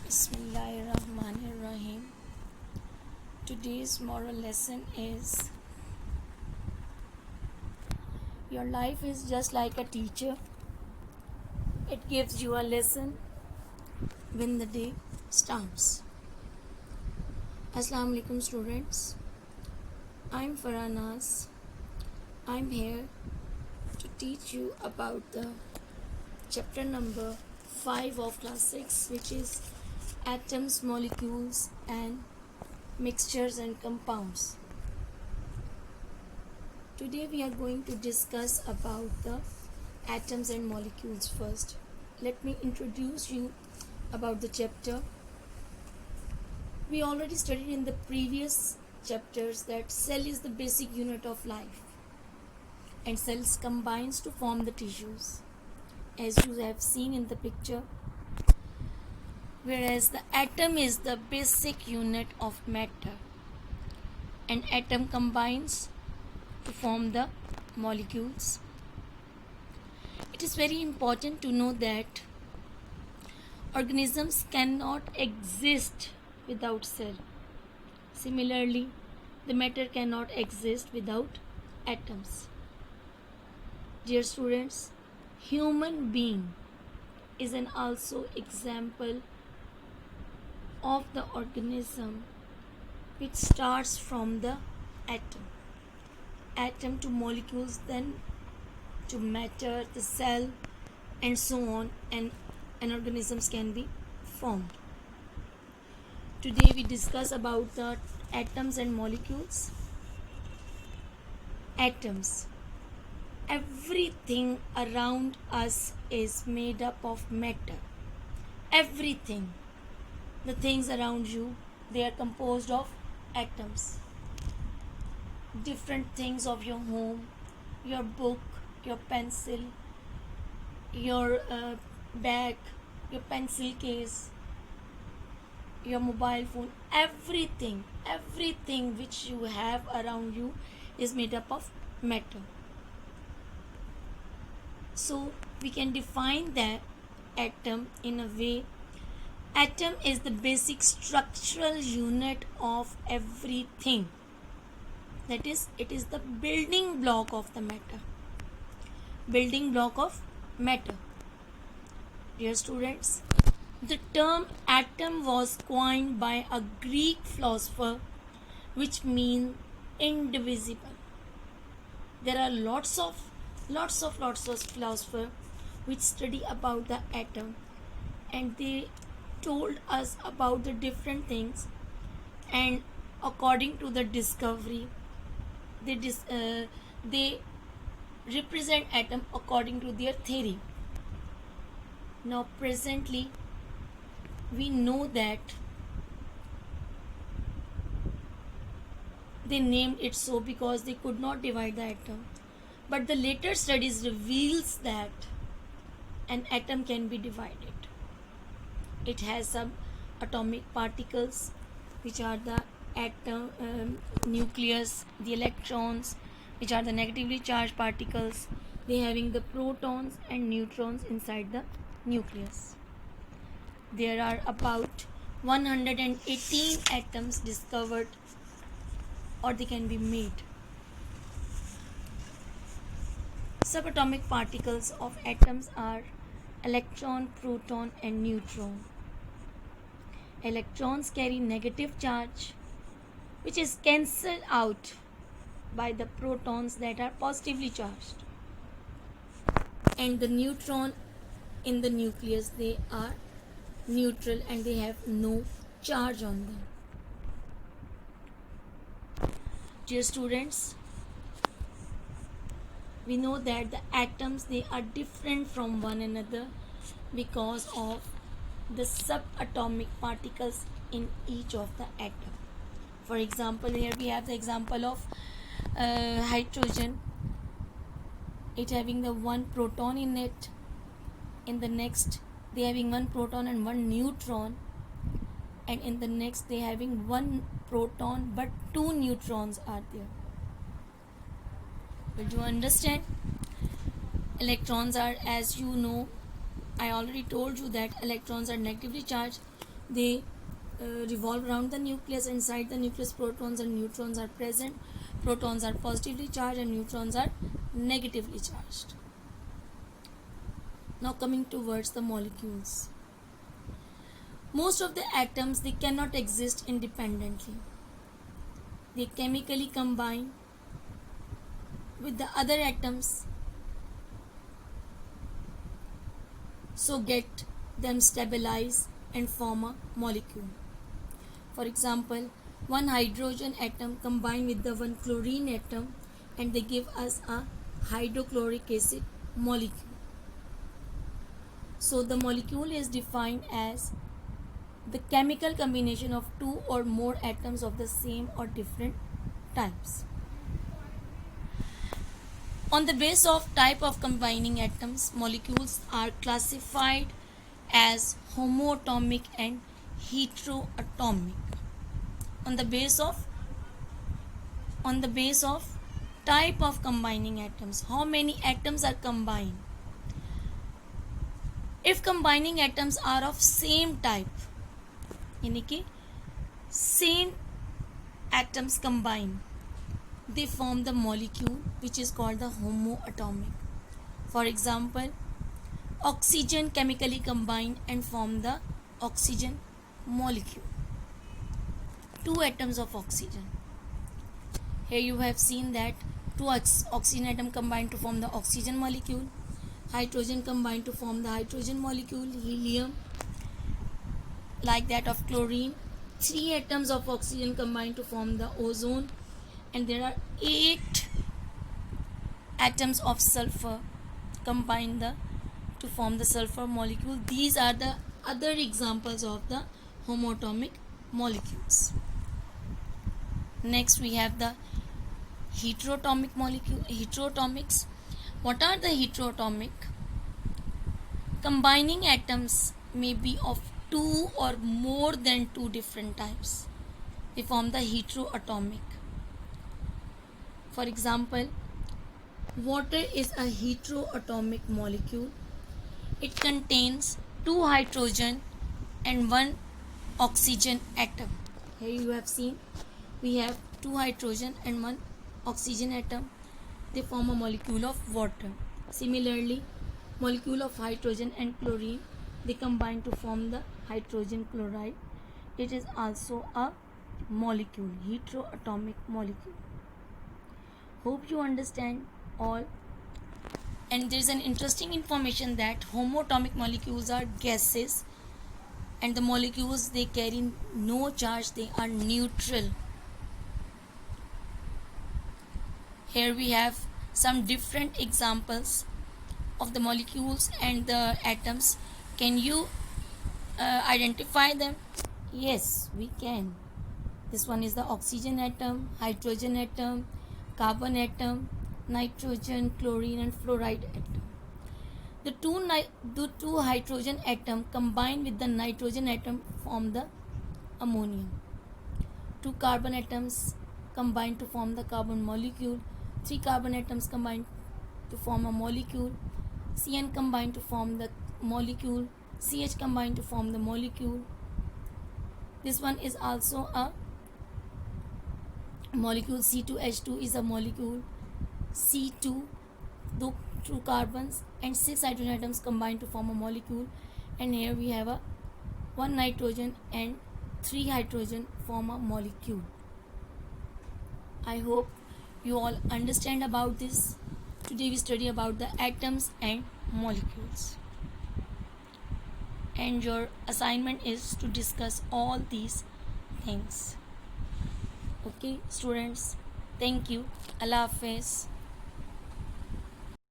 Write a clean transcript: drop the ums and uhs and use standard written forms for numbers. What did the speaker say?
Bismillahirrahmanirrahim. Today's moral lesson is your life is just like a teacher. It gives you a lesson when the day starts. Assalamu alaikum students. I'm Farhanaz. I'm here to teach you about the chapter number 5 of class 6, which is atoms, molecules and mixtures and compounds. Today we are going to discuss about the atoms and molecules first. Let me introduce you about the chapter. We already studied in the previous chapters that cell is the basic unit of life and cells combines to form the tissues, as you have seen in the picture, whereas the atom is the basic unit of matter and atom combines to form the molecules. It is very important to know that organisms cannot exist without cell. Similarly, the matter cannot exist without atoms. Dear students, human being is an also example of the organism which starts from the atom to molecules, then to matter, the cell, and so on, and organisms can be formed. Today we discuss about the atoms and molecules. Atoms. Everything around us is made up of matter. Everything. The things around you, they are composed of atoms. Different things of your home, your book, your pencil, your bag, your pencil case, your mobile phone, everything which you have around you is made up of matter. So we can define that atom in a way. Atom is the basic structural unit of everything. That is, it is the building block of the matter. Building block of matter. Dear students, the term atom was coined by a Greek philosopher, which means indivisible. There are lots of philosophers which study about the atom, and they told us about the different things, and according to the discovery, they represent atom according to their theory. Now presently we know that they named it so because they could not divide the atom, but the later studies reveals that an atom can be divided. It has some atomic particles, which are the atom nucleus, the electrons, which are the negatively charged particles. They having the protons and neutrons inside the nucleus. There are about 118 atoms discovered, or they can be made. Subatomic particles of atoms are electron, proton and neutron. Electrons carry negative charge, which is cancelled out by the protons that are positively charged. And the neutron in the nucleus, they are neutral and they have no charge on them. Dear students, we know that the atoms, they are different from one another because of the subatomic particles in each of the atom. For example, here we have the example of hydrogen. It having the one proton in it. In the next, they having one proton and one neutron, and in the next they having one proton but two neutrons are there. Will you understand? Electrons are, as you know, I already told you that electrons are negatively charged, They revolve around the nucleus. Inside the nucleus, protons and neutrons are present. Protons are positively charged and neutrons are negatively charged. Now coming towards the molecules. Most of the atoms, they cannot exist independently. They chemically combine with the other atoms, so get them stabilize and form a molecule. For example, one hydrogen atom combine with the one chlorine atom and they give us a hydrochloric acid molecule. So the molecule is defined as the chemical combination of two or more atoms of the same or different types. On the basis of type of combining atoms, molecules are classified as homoatomic and heteroatomic. On the basis of type of combining atoms, how many atoms are combined? If combining atoms are of same type, यानी कि same atoms combine, they form the molecule which is called the homoatomic. For example, oxygen chemically combine and form the oxygen molecule. Two atoms of oxygen. Here you have seen that two oxygen atoms combine to form the oxygen molecule. Hydrogen combine to form the hydrogen molecule. Helium, like that of chlorine. Three atoms of oxygen combine to form the ozone, and there are 8 atoms of sulfur combine to form the sulfur molecule. These are the other examples of the homoatomic molecules. Next we have the heteroatomic molecule. Heteroatomics. What are the heteroatomic? Combining atoms may be of two or more than two different types. They form the heteroatomic. For example, water is a heteroatomic molecule. It contains 2 hydrogen and 1 oxygen atom. Here you have seen we have 2 hydrogen and 1 oxygen atom. They form a molecule of water. Similarly, molecule of hydrogen and chlorine, they combine to form the hydrogen chloride. It is also a molecule, heteroatomic molecule. Hope you understand all. And there is an interesting information that homoatomic molecules are gases, and the molecules, they carry no charge, they are neutral. Here we have some different examples of the molecules and the atoms. Can you identify them? Yes, we can. This one is the oxygen atom, hydrogen atom, carbon atom, nitrogen, chlorine and fluoride atom. The two hydrogen atom combined with the nitrogen atom form the ammonium. 2 carbon atoms combine to form the carbon molecule. 3 carbon atoms combine to form a molecule. CN combine to form the molecule. CH combine to form the molecule. This one is also a molecule. C2H2 is a molecule. C2, 2 carbons and 6 hydrogen atoms combine to form a molecule. And here we have a 1 nitrogen and 3 hydrogen form a molecule. I hope you all understand about this. Today we study about the atoms and molecules. And your assignment is to discuss all these things. Okay, students. Thank you. Allah Hafiz.